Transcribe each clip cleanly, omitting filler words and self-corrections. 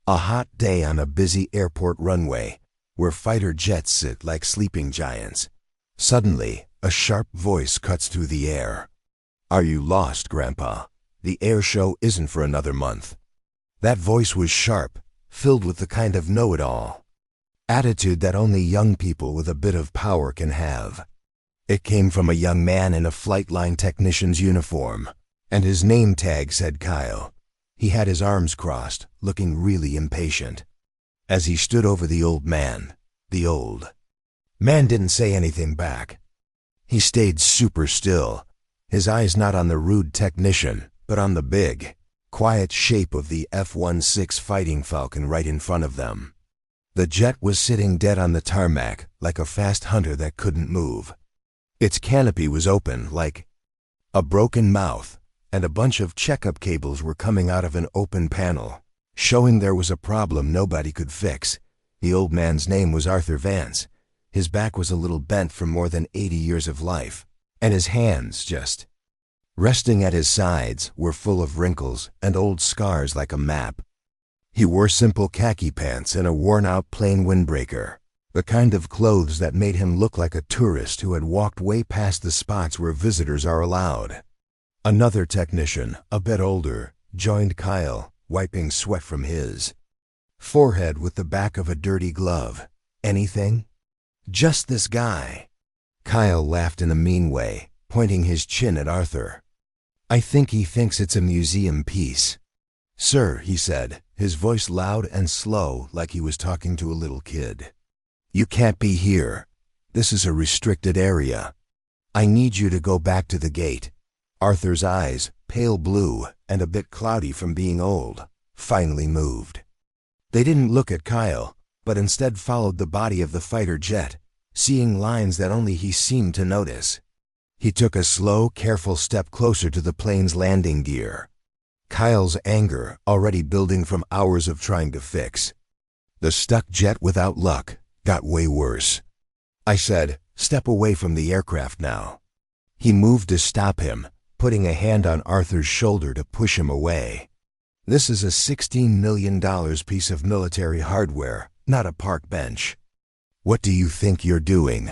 A hot day on a busy airport runway, where fighter jets sit like sleeping giants. Suddenly, a sharp voice cuts through the air. "Are you lost, Grandpa? The air show isn't for another month." That voice was sharp, filled with the kind of know-it-all attitude that only young people with a bit of power can have. It came from a young man in a flight line technician's uniform, and his name tag said Kyle. He had his arms crossed, looking really impatient. As he stood over the old man didn't say anything back. He stayed super still, his eyes not on the rude technician, but on the big, quiet shape of the F-16 fighting Falcon right in front of them. The jet was sitting dead on the tarmac, like a fast hunter that couldn't move. Its canopy was open, like a broken mouth, and a bunch of checkup cables were coming out of an open panel, showing there was a problem nobody could fix. The old man's name was Arthur Vance. His back was a little bent from more than 80 years of life, and his hands, just resting at his sides, were full of wrinkles and old scars like a map. He wore simple khaki pants and a worn-out plain windbreaker, the kind of clothes that made him look like a tourist who had walked way past the spots where visitors are allowed. Another technician, a bit older, joined Kyle, wiping sweat from his forehead with the back of a dirty glove. "Anything?" "Just this guy." Kyle laughed in a mean way, pointing his chin at Arthur. "I think he thinks it's a museum piece." "Sir," he said, his voice loud and slow like he was talking to a little kid. "You can't be here. This is a restricted area. I need you to go back to the gate." Arthur's eyes, pale blue and a bit cloudy from being old, finally moved. They didn't look at Kyle, but instead followed the body of the fighter jet, seeing lines that only he seemed to notice. He took a slow, careful step closer to the plane's landing gear. Kyle's anger, already building from hours of trying to fix the stuck jet without luck, got way worse. "I said, step away from the aircraft now." He moved to stop him, putting a hand on Arthur's shoulder to push him away. "This is a $16 million piece of military hardware, not a park bench. What do you think you're doing?"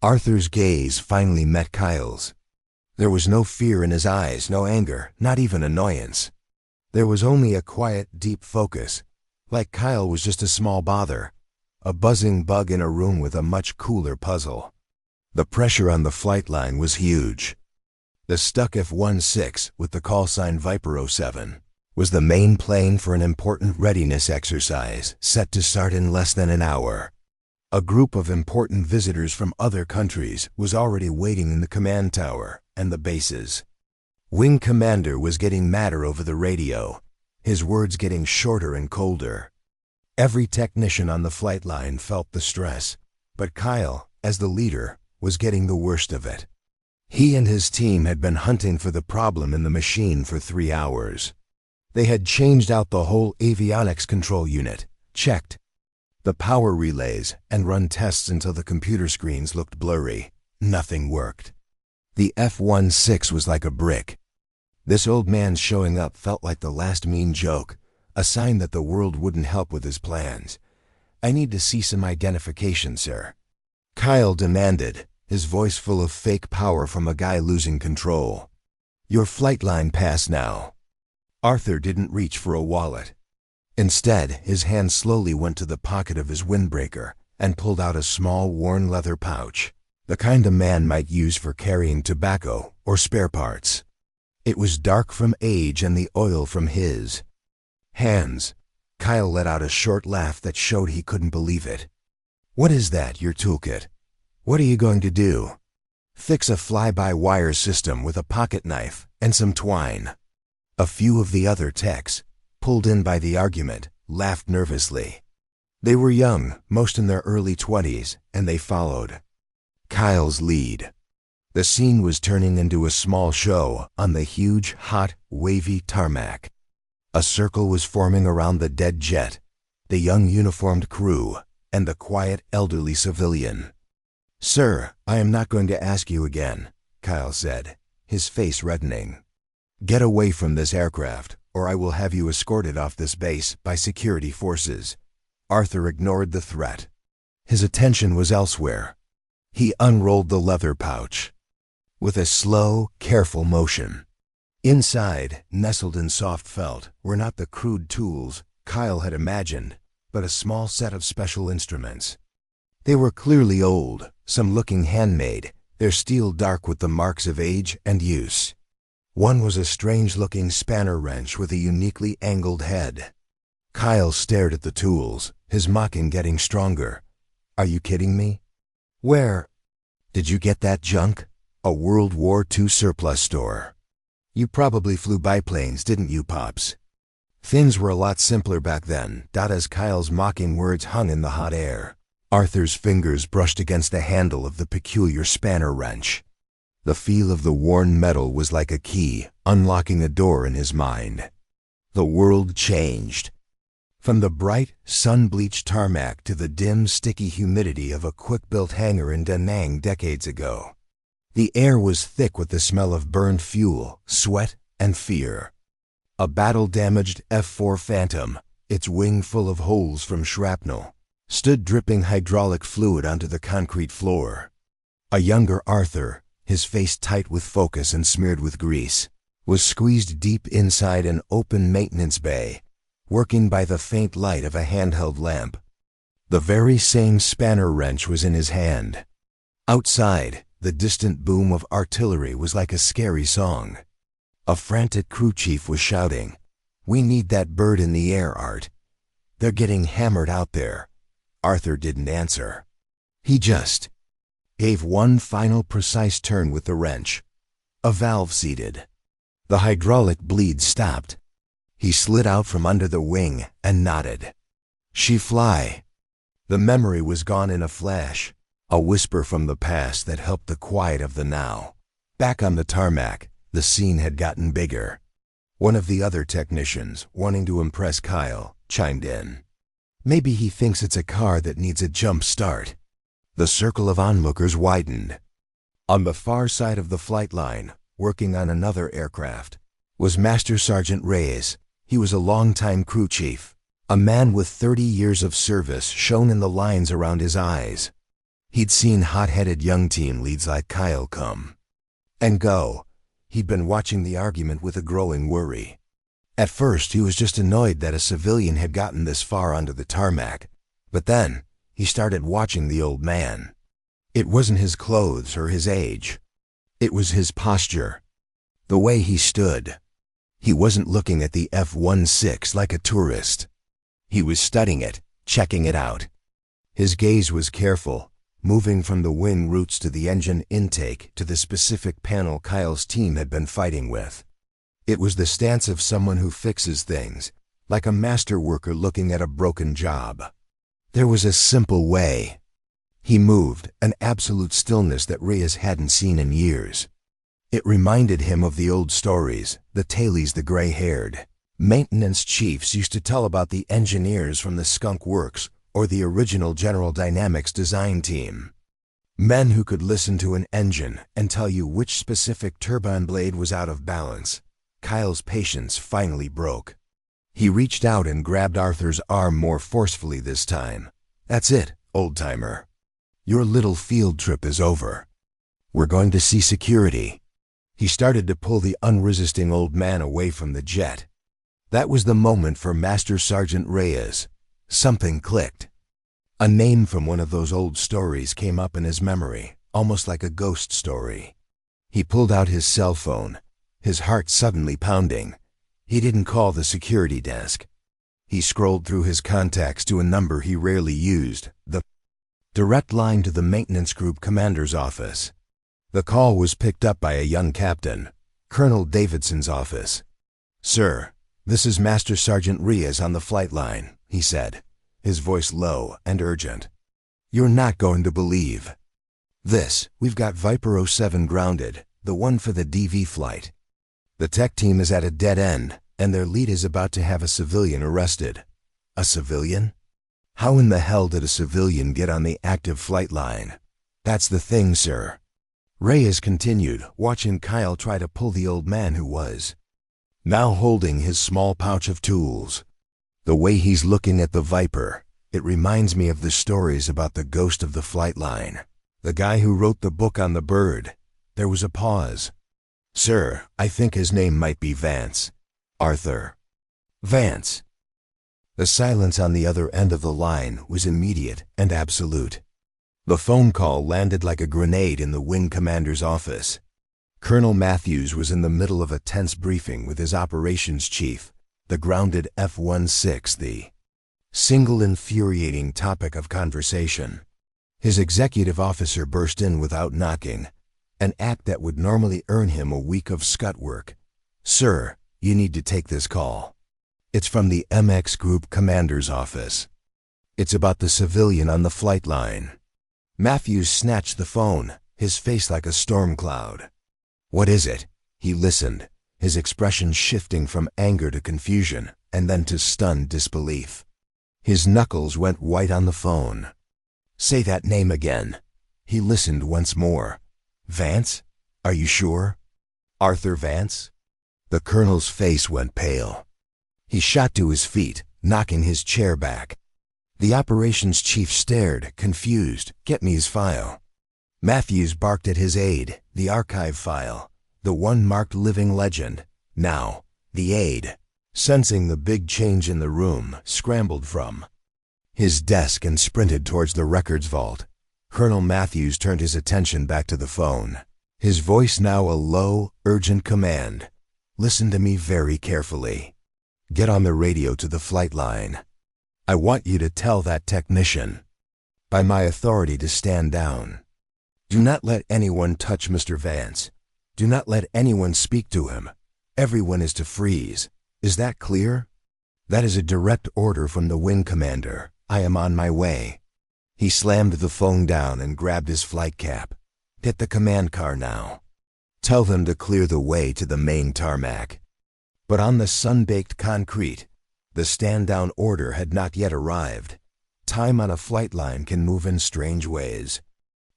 Arthur's gaze finally met Kyle's. There was no fear in his eyes, no anger, not even annoyance. There was only a quiet, deep focus, like Kyle was just a small bother, a buzzing bug in a room with a much cooler puzzle. The pressure on the flight line was huge. The stuck F-16, with the call sign Viper 07, was the main plane for an important readiness exercise set to start in less than an hour. A group of important visitors from other countries was already waiting in the command tower and the bases. Wing Commander was getting madder over the radio, his words getting shorter and colder. Every technician on the flight line felt the stress, but Kyle, as the leader, was getting the worst of it. He and his team had been hunting for the problem in the machine for 3 hours. They had changed out the whole avionics control unit, checked the power relays, and run tests until the computer screens looked blurry. Nothing worked. The F-16 was like a brick. This old man showing up felt like the last mean joke, a sign that the world wouldn't help with his plans. "I need to see some identification, sir," Kyle demanded, his voice full of fake power from a guy losing control. "Your flight line pass now." Arthur didn't reach for a wallet. Instead, his hand slowly went to the pocket of his windbreaker and pulled out a small, worn leather pouch, the kind a man might use for carrying tobacco or spare parts. It was dark from age and the oil from his hands. Kyle let out a short laugh that showed he couldn't believe it. "What is that, your toolkit? What are you going to do?" "Fix a fly-by-wire system with a pocket knife and some twine." A few of the other techs, pulled in by the argument, laughed nervously. They were young, most in their early 20s, and they followed Kyle's lead. The scene was turning into a small show on the huge, hot, wavy tarmac. A circle was forming around the dead jet, the young uniformed crew, and the quiet, elderly civilian. "Sir, I am not going to ask you again," Kyle said, his face reddening. "Get away from this aircraft, or I will have you escorted off this base by security forces." Arthur ignored the threat. His attention was elsewhere. He unrolled the leather pouch. With a slow, careful motion. Inside, nestled in soft felt, were not the crude tools Kyle had imagined, but a small set of special instruments. They were clearly old, some looking handmade, their steel dark with the marks of age and use. One was a strange-looking spanner wrench with a uniquely angled head. Kyle stared at the tools, his mocking getting stronger. "Are you kidding me? Where did you get that junk?" "A World War II surplus store." "You probably flew biplanes, didn't you, Pops?" Things were a lot simpler back then, as Kyle's mocking words hung in the hot air. Arthur's fingers brushed against the handle of the peculiar spanner wrench. The feel of the worn metal was like a key, unlocking a door in his mind. The world changed. From the bright, sun-bleached tarmac to the dim, sticky humidity of a quick-built hangar in Da Nang decades ago. The air was thick with the smell of burned fuel, sweat, and fear. A battle-damaged F-4 Phantom, its wing full of holes from shrapnel, stood dripping hydraulic fluid onto the concrete floor. A younger Arthur, his face tight with focus and smeared with grease, was squeezed deep inside an open maintenance bay, working by the faint light of a handheld lamp. The very same spanner wrench was in his hand. Outside, the distant boom of artillery was like a scary song. A frantic crew chief was shouting, "We need that bird in the air, Art. They're getting hammered out there." Arthur didn't answer. He just gave one final precise turn with the wrench. A valve seated. The hydraulic bleed stopped. He slid out from under the wing and nodded. "She fly." The memory was gone in a flash, a whisper from the past that helped the quiet of the now. Back on the tarmac, the scene had gotten bigger. One of the other technicians, wanting to impress Kyle, chimed in. "Maybe he thinks it's a car that needs a jump start." The circle of onlookers widened. On the far side of the flight line, working on another aircraft, was Master Sergeant Reyes. He was a longtime crew chief, a man with 30 years of service shown in the lines around his eyes. He'd seen hot-headed young team leads like Kyle come and go. He'd been watching the argument with a growing worry. At first, he was just annoyed that a civilian had gotten this far onto the tarmac, but then he started watching the old man. It wasn't his clothes or his age. It was his posture, the way he stood. He wasn't looking at the F-16 like a tourist. He was studying it, checking it out. His gaze was careful, moving from the wing roots to the engine intake to the specific panel Kyle's team had been fighting with. It was the stance of someone who fixes things, like a master worker looking at a broken job. There was a simple way he moved, an absolute stillness that Reyes hadn't seen in years. It reminded him of the old stories, the tailies the gray-haired maintenance chiefs used to tell about the engineers from the Skunk Works or the original General Dynamics design team. Men who could listen to an engine and tell you which specific turbine blade was out of balance. Kyle's patience finally broke. He reached out and grabbed Arthur's arm more forcefully this time. "That's it, old-timer. Your little field trip is over. We're going to see security." He started to pull the unresisting old man away from the jet. That was the moment for Master Sergeant Reyes. Something clicked. A name from one of those old stories came up in his memory, almost like a ghost story. He pulled out his cell phone, his heart suddenly pounding. He didn't call the security desk. He scrolled through his contacts to a number he rarely used, the direct line to the maintenance group commander's office. The call was picked up by a young captain, Colonel Davidson's office. "Sir, this is Master Sergeant Reyes on the flight line," he said, his voice low and urgent. "You're not going to believe this. We've got Viper 07 grounded, the one for the DV flight. The tech team is at a dead end, and their lead is about to have a civilian arrested." "A civilian? How in the hell did a civilian get on the active flight line?" "That's the thing, sir." Reyes continued, watching Kyle try to pull the old man who was now holding his small pouch of tools. The way he's looking at the Viper, it reminds me of the stories about the ghost of the flight line. The guy who wrote the book on the bird. There was a pause. Sir, I think his name might be Vance. Arthur. Vance. The silence on the other end of the line was immediate and absolute. The phone call landed like a grenade in the wing commander's office. Colonel Matthews was in the middle of a tense briefing with his operations chief, the grounded F-16, the single infuriating topic of conversation. His executive officer burst in without knocking, an act that would normally earn him a week of scut work. Sir, you need to take this call. It's from the MX Group Commander's office. It's about the civilian on the flight line. Matthews snatched the phone, his face like a storm cloud. What is it? He listened, his expression shifting from anger to confusion and then to stunned disbelief. His knuckles went white on the phone. Say that name again. He listened once more. Vance? Are you sure? Arthur Vance? The colonel's face went pale. He shot to his feet, knocking his chair back. The operations chief stared, confused. Get me his file. Matthews barked at his aide, the archive file, the one marked living legend. Now, the aide, sensing the big change in the room, scrambled from his desk and sprinted towards the records vault. Colonel Matthews turned his attention back to the phone, his voice now a low, urgent command. Listen to me very carefully. Get on the radio to the flight line. I want you to tell that technician, by my authority, to stand down. Do not let anyone touch Mr. Vance. Do not let anyone speak to him. Everyone is to freeze. Is that clear? That is a direct order from the wing commander. I am on my way. He slammed the phone down and grabbed his flight cap. Get the command car now. Tell them to clear the way to the main tarmac. But on the sun-baked concrete, the stand-down order had not yet arrived. Time on a flight line can move in strange ways.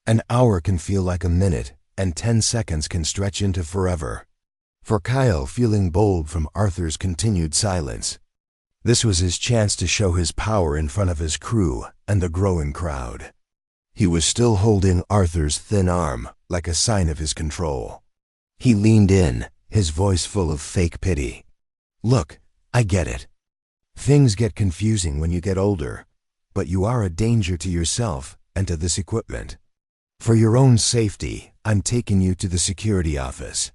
An hour can feel like a minute, and 10 seconds can stretch into forever. For Kyle, feeling bold from Arthur's continued silence, this was his chance to show his power in front of his crew and the growing crowd. He was still holding Arthur's thin arm, like a sign of his control. He leaned in, his voice full of fake pity. Look, I get it. Things get confusing when you get older, but you are a danger to yourself and to this equipment. For your own safety, I'm taking you to the security office.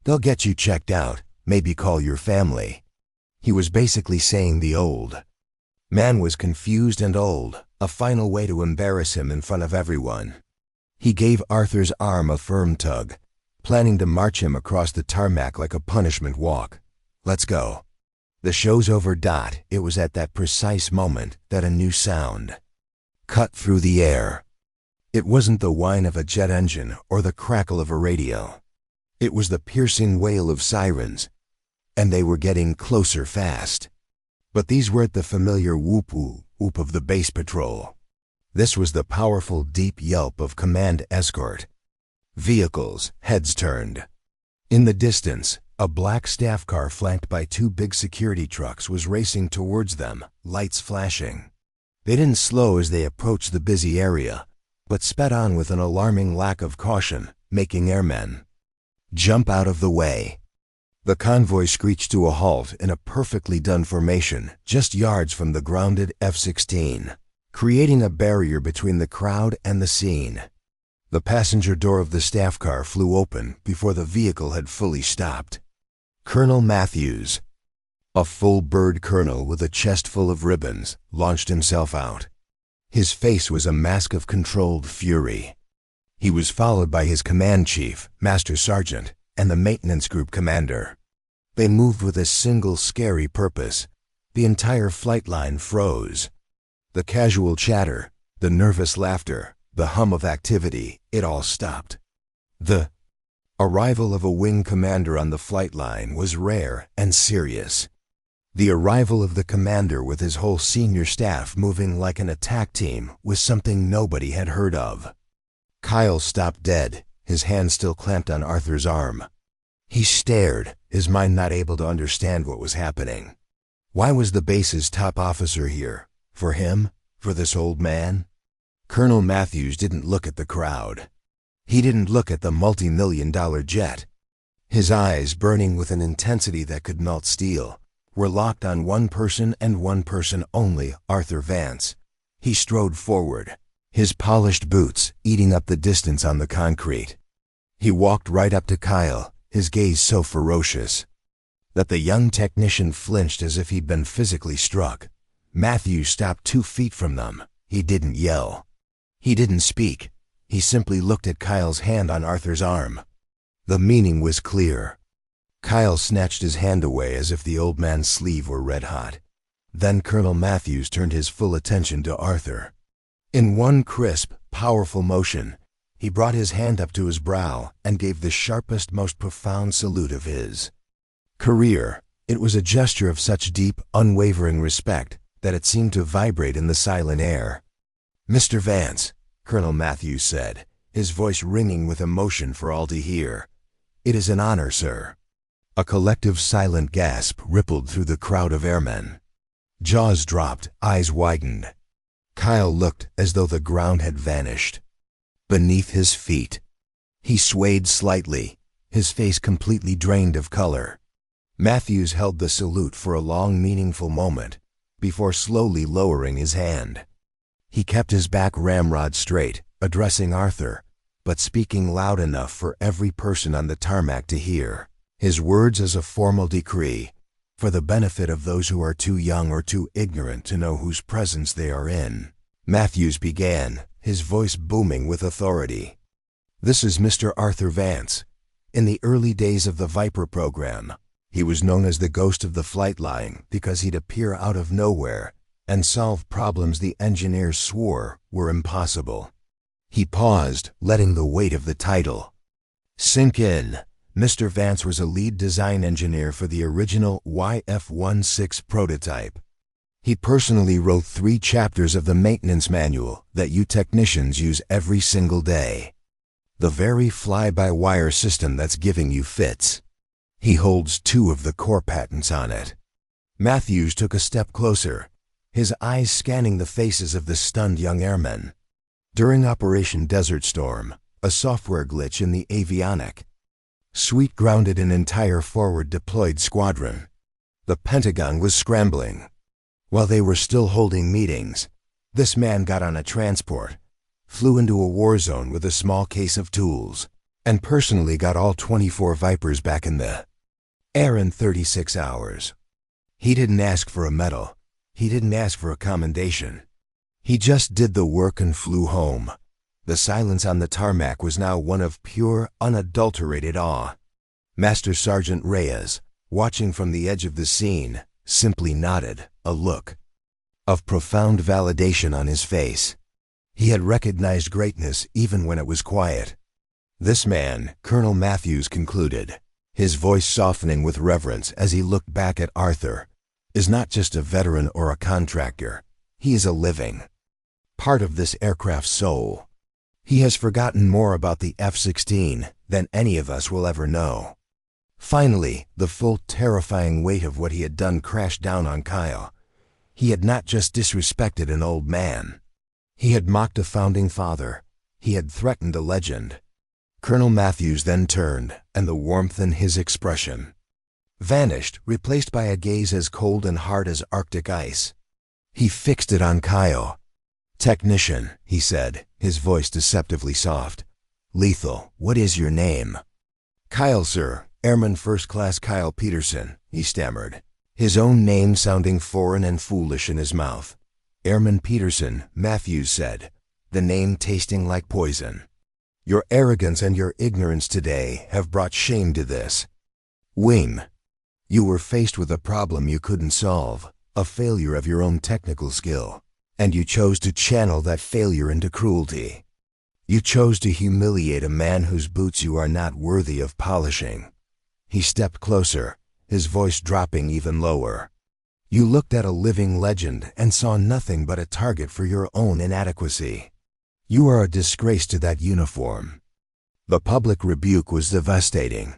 They'll get you checked out, maybe call your family. He was basically saying the old man was confused and old, a final way to embarrass him in front of everyone. He gave Arthur's arm a firm tug, planning to march him across the tarmac like a punishment walk. Let's go. The show's over. It was at that precise moment that a new sound cut through the air. It wasn't the whine of a jet engine or the crackle of a radio. It was the piercing wail of sirens, and they were getting closer fast. But these weren't the familiar whoop-whoop of the base patrol. This was the powerful deep yelp of command escort. Vehicles, heads turned. In the distance, a black staff car flanked by 2 big security trucks was racing towards them, lights flashing. They didn't slow as they approached the busy area, but sped on with an alarming lack of caution, making airmen jump out of the way. The convoy screeched to a halt in a perfectly done formation just yards from the grounded F-16, creating a barrier between the crowd and the scene. The passenger door of the staff car flew open before the vehicle had fully stopped. Colonel Matthews, a full bird colonel with a chest full of ribbons, launched himself out. His face was a mask of controlled fury. He was followed by his command chief, Master Sergeant, and the maintenance group commander. They moved with a single scary purpose. The entire flight line froze. The casual chatter, the nervous laughter, the hum of activity, it all stopped. The arrival of a wing commander on the flight line was rare and serious. The arrival of the commander with his whole senior staff moving like an attack team was something nobody had heard of. Kyle stopped dead, his hand still clamped on Arthur's arm. He stared, his mind not able to understand what was happening. Why was the base's top officer here? For him? For this old man? Colonel Matthews didn't look at the crowd. He didn't look at the multi-million-dollar jet. His eyes, burning with an intensity that could melt steel, were locked on one person and one person only, Arthur Vance. He strode forward, his polished boots eating up the distance on the concrete. He walked right up to Kyle, his gaze so ferocious that the young technician flinched as if he'd been physically struck. Matthews stopped 2 feet from them. He didn't yell. He didn't speak. He simply looked at Kyle's hand on Arthur's arm. The meaning was clear. Kyle snatched his hand away as if the old man's sleeve were red hot. Then Colonel Matthews turned his full attention to Arthur. In one crisp, powerful motion, he brought his hand up to his brow and gave the sharpest, most profound salute of his career. It was a gesture of such deep, unwavering respect that it seemed to vibrate in the silent air. "Mr. Vance," Colonel Matthews said, his voice ringing with emotion for all to hear. "It is an honor, sir." A collective silent gasp rippled through the crowd of airmen. Jaws dropped, eyes widened. Kyle looked as though the ground had vanished beneath his feet. He swayed slightly, his face completely drained of color. Matthews held the salute for a long, meaningful moment before slowly lowering his hand. He kept his back ramrod straight, addressing Arthur, but speaking loud enough for every person on the tarmac to hear. His words as a formal decree, for the benefit of those who are too young or too ignorant to know whose presence they are in. Matthews began, his voice booming with authority. "This is Mr. Arthur Vance. In the early days of the Viper program, he was known as the ghost of the flight line because he'd appear out of nowhere and solve problems the engineers swore were impossible." He paused, letting the weight of the title sink in. Mr. Vance was a lead design engineer for the original F-16 prototype. He personally wrote 3 chapters of the maintenance manual that you technicians use every single day. The very fly-by-wire system that's giving you fits. He holds 2 of the core patents on it. Matthews took a step closer, his eyes scanning the faces of the stunned young airmen. During Operation Desert Storm, a software glitch in the avionic suite grounded an entire forward-deployed squadron. The Pentagon was scrambling. While they were still holding meetings, this man got on a transport, flew into a war zone with a small case of tools, and personally got all 24 Vipers back in the air in 36 hours. He didn't ask for a medal. He didn't ask for a commendation. He just did the work and flew home. The silence on the tarmac was now one of pure, unadulterated awe. Master Sergeant Reyes, watching from the edge of the scene, simply nodded, a look of profound validation on his face. He had recognized greatness even when it was quiet. This man, Colonel Matthews concluded, his voice softening with reverence as he looked back at Arthur, is not just a veteran or a contractor. He is a living part of this aircraft's soul. He has forgotten more about the F-16 than any of us will ever know. Finally, the full terrifying weight of what he had done crashed down on Kyle. He had not just disrespected an old man. He had mocked a founding father. He had threatened a legend. Colonel Matthews then turned, and the warmth in his expression vanished, replaced by a gaze as cold and hard as Arctic ice. He fixed it on Kyle. "Technician," he said, his voice deceptively soft. "Lethal, what is your name?" "Kyle, sir. Airman First Class Kyle Peterson," he stammered, his own name sounding foreign and foolish in his mouth. "Airman Peterson," Matthews said, the name tasting like poison. "Your arrogance and your ignorance today have brought shame to this wing. You were faced with a problem you couldn't solve, a failure of your own technical skill. And you chose to channel that failure into cruelty. You chose to humiliate a man whose boots you are not worthy of polishing." He stepped closer, his voice dropping even lower. "You looked at a living legend and saw nothing but a target for your own inadequacy. You are a disgrace to that uniform." The public rebuke was devastating.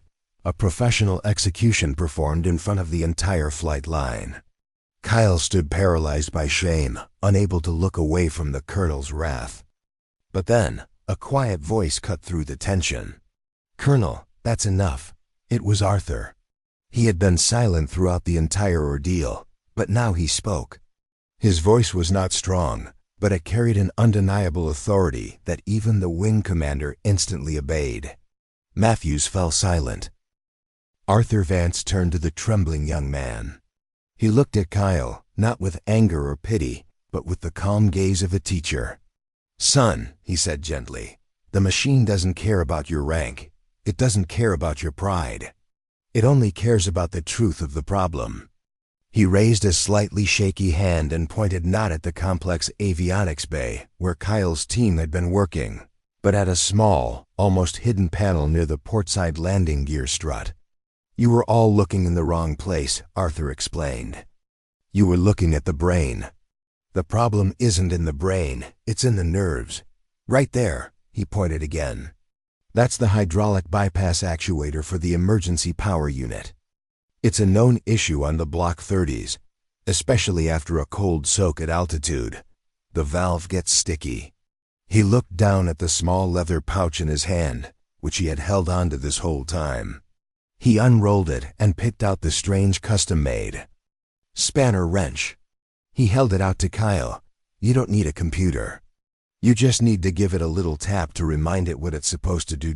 a professional execution performed in front of the entire flight line. Kyle stood paralyzed by shame, unable to look away from the colonel's wrath. But then, a quiet voice cut through the tension. "Colonel, that's enough." It was Arthur. He had been silent throughout the entire ordeal, but now he spoke. His voice was not strong, but it carried an undeniable authority that even the wing commander instantly obeyed. Matthews fell silent. Arthur Vance turned to the trembling young man. He looked at Kyle, not with anger or pity, but with the calm gaze of a teacher. "Son," he said gently, "the machine doesn't care about your rank. It doesn't care about your pride. It only cares about the truth of the problem." He raised a slightly shaky hand and pointed not at the complex avionics bay where Kyle's team had been working, but at a small, almost hidden panel near the portside landing gear strut. "You were all looking in the wrong place," Arthur explained. "You were looking at the brain. The problem isn't in the brain, it's in the nerves. Right there," he pointed again. "That's the hydraulic bypass actuator for the emergency power unit. It's a known issue on the Block 30s, especially after a cold soak at altitude. The valve gets sticky." He looked down at the small leather pouch in his hand, which he had held onto this whole time. He unrolled it and picked out the strange custom-made spanner wrench. He held it out to Kyle. "You don't need a computer. You just need to give it a little tap to remind it what it's supposed to do."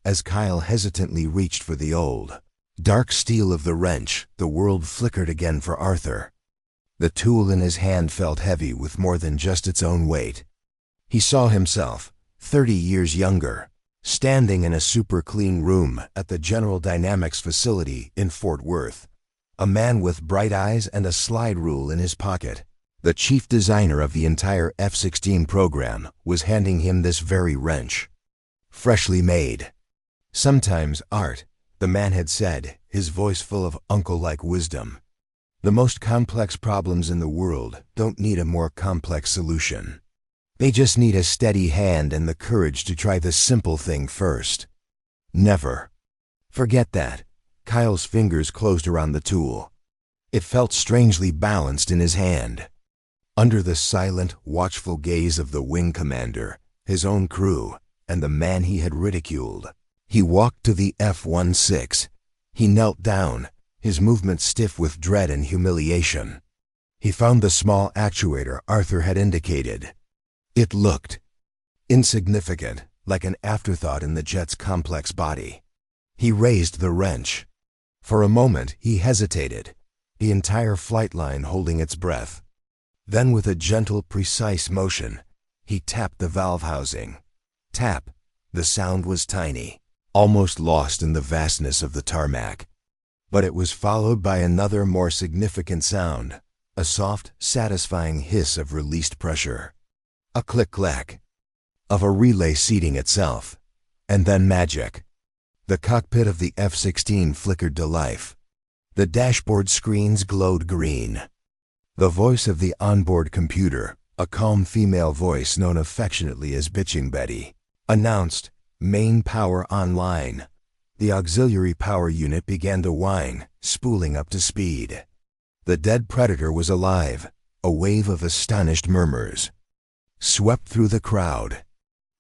As Kyle hesitantly reached for the old, dark steel of the wrench, the world flickered again for Arthur. The tool in his hand felt heavy with more than just its own weight. He saw himself, 30 years younger, standing in a super-clean room at the General Dynamics facility in Fort Worth, a man with bright eyes and a slide rule in his pocket. The chief designer of the entire F-16 program was handing him this very wrench. Freshly made. "Sometimes, Art," the man had said, his voice full of uncle-like wisdom, "the most complex problems in the world don't need a more complex solution. They just need a steady hand and the courage to try the simple thing first. Never forget that." Kyle's fingers closed around the tool. It felt strangely balanced in his hand. Under the silent, watchful gaze of the wing commander, his own crew, and the man he had ridiculed, he walked to the F-16. He knelt down, his movements stiff with dread and humiliation. He found the small actuator Arthur had indicated. It looked insignificant, like an afterthought in the jet's complex body. He raised the wrench. For a moment he hesitated, the entire flight line holding its breath. Then with a gentle, precise motion, he tapped the valve housing. Tap. The sound was tiny, almost lost in the vastness of the tarmac. But it was followed by another more significant sound, a soft, satisfying hiss of released pressure. A click-clack of a relay seating itself, and then magic. The cockpit of the F-16 flickered to life. The dashboard screens glowed green. The voice of the onboard computer, a calm female voice known affectionately as Bitching Betty, announced, "Main power online." The auxiliary power unit began to whine, spooling up to speed. The dead predator was alive. A wave of astonished murmurs swept through the crowd.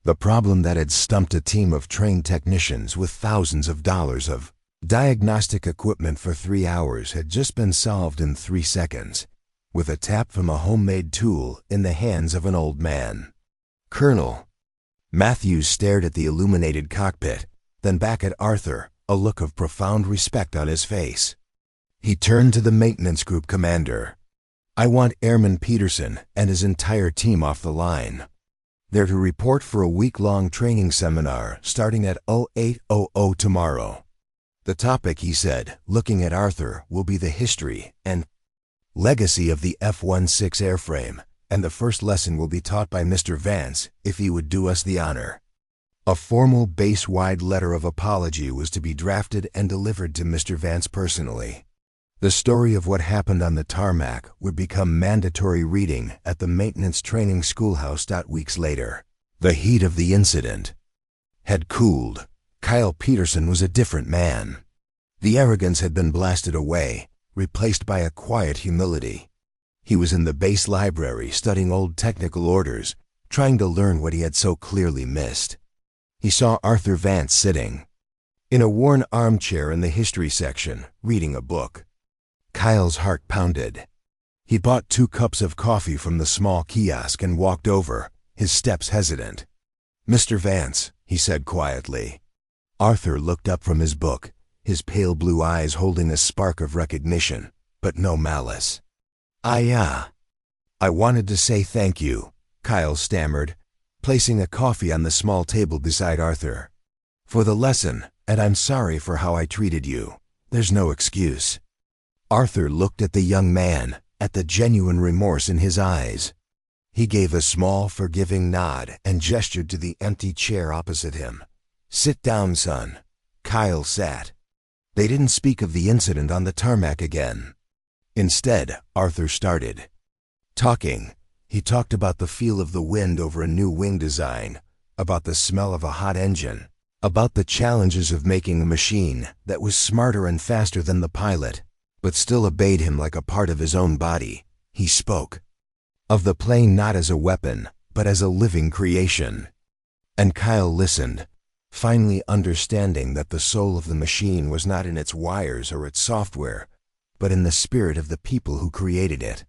The problem that had stumped a team of trained technicians with thousands of dollars of diagnostic equipment for 3 hours had just been solved in 3 seconds, with a tap from a homemade tool in the hands of an old man. "Colonel." Matthews stared at the illuminated cockpit, then back at Arthur, a look of profound respect on his face. He turned to the maintenance group commander. "I want Airman Peterson and his entire team off the line. They're to report for a week-long training seminar starting at 0800 tomorrow. The topic," he said, looking at Arthur, "will be the history and legacy of the F-16 airframe, and the first lesson will be taught by Mr. Vance, if he would do us the honor." A formal base-wide letter of apology was to be drafted and delivered to Mr. Vance personally. The story of what happened on the tarmac would become mandatory reading at the maintenance training schoolhouse. Weeks later, the heat of the incident had cooled. Kyle Peterson was a different man. The arrogance had been blasted away, replaced by a quiet humility. He was in the base library studying old technical orders, trying to learn what he had so clearly missed. He saw Arthur Vance sitting in a worn armchair in the history section, reading a book. Kyle's heart pounded. He bought 2 cups of coffee from the small kiosk and walked over, his steps hesitant. "Mr. Vance," he said quietly. Arthur looked up from his book, his pale blue eyes holding a spark of recognition, but no malice. I wanted to say thank you," Kyle stammered, placing a coffee on the small table beside Arthur. "For the lesson, and I'm sorry for how I treated you. There's no excuse." Arthur looked at the young man, at the genuine remorse in his eyes. He gave a small, forgiving nod and gestured to the empty chair opposite him. "Sit down, son." Kyle sat. They didn't speak of the incident on the tarmac again. Instead, Arthur started talking. He talked about the feel of the wind over a new wing design, about the smell of a hot engine, about the challenges of making a machine that was smarter and faster than the pilot, but still obeyed him like a part of his own body. He spoke of the plane not as a weapon, but as a living creation. And Kyle listened, finally understanding that the soul of the machine was not in its wires or its software, but in the spirit of the people who created it.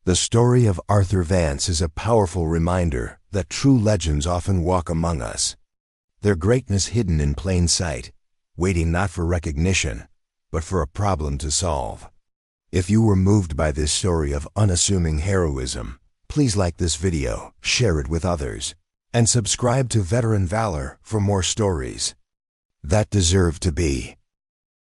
The story of Arthur Vance is a powerful reminder that true legends often walk among us, their greatness hidden in plain sight, waiting not for recognition, but for a problem to solve. If you were moved by this story of unassuming heroism, please like this video, share it with others, and subscribe to Veteran Valor for more stories that deserve to be